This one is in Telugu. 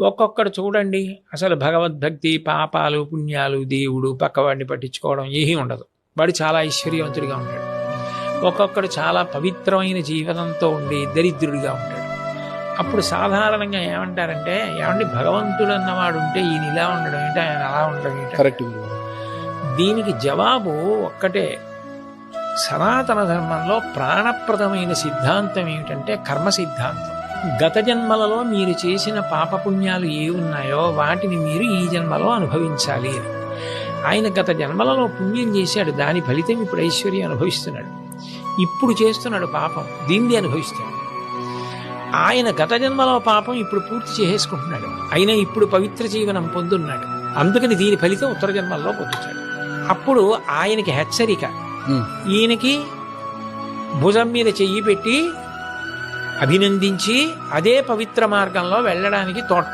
ఒక్కొక్కడు చూడండి అసలు భగవద్భక్తి, పాపాలు, పుణ్యాలు, దేవుడు, పక్కవాడిని పట్టించుకోవడం ఏమీ ఉండదు. వాడు చాలా ఐశ్వర్యవంతుడిగా ఉంటాడు. ఒక్కొక్కడు చాలా పవిత్రమైన జీవనంతో ఉండి దరిద్రుడిగా ఉంటాడు. అప్పుడు సాధారణంగా ఏమంటారంటే, ఏమండి భగవంతుడు అన్నవాడు ఉంటే ఈయన ఇలా ఉండడం ఏంటి, ఆయన అలా ఉండడం ఏంటి? కరెక్ట్. దీనికి జవాబు ఒక్కటే. సనాతన ధర్మంలో ప్రాణప్రదమైన సిద్ధాంతం ఏమిటంటే కర్మ సిద్ధాంతం. గత జన్మలలో మీరు చేసిన పాపపుణ్యాలు ఏ ఉన్నాయో వాటిని మీరు ఈ జన్మలో అనుభవించాలి అని. ఆయన గత జన్మలలో పుణ్యం చేశాడు, దాని ఫలితం ఇప్పుడు ఐశ్వర్యం అనుభవిస్తున్నాడు. ఇప్పుడు చేస్తున్నాడు పాపం, దీన్ని అనుభవిస్తున్నాడు. ఆయన గత జన్మలో పాపం ఇప్పుడు పూర్తి చేసేసుకుంటున్నాడు, అయినా ఇప్పుడు పవిత్ర జీవనం పొందున్నాడు. అందుకని దీని ఫలితం ఉత్తర జన్మల్లో పొందుతాడు. అప్పుడు ఆయనకి హెచ్చరిక, ఈయనకి భుజం మీద చెయ్యి పెట్టి అభినందించి అదే పవిత్ర మార్గంలో వెళ్ళడానికి తోడ్ప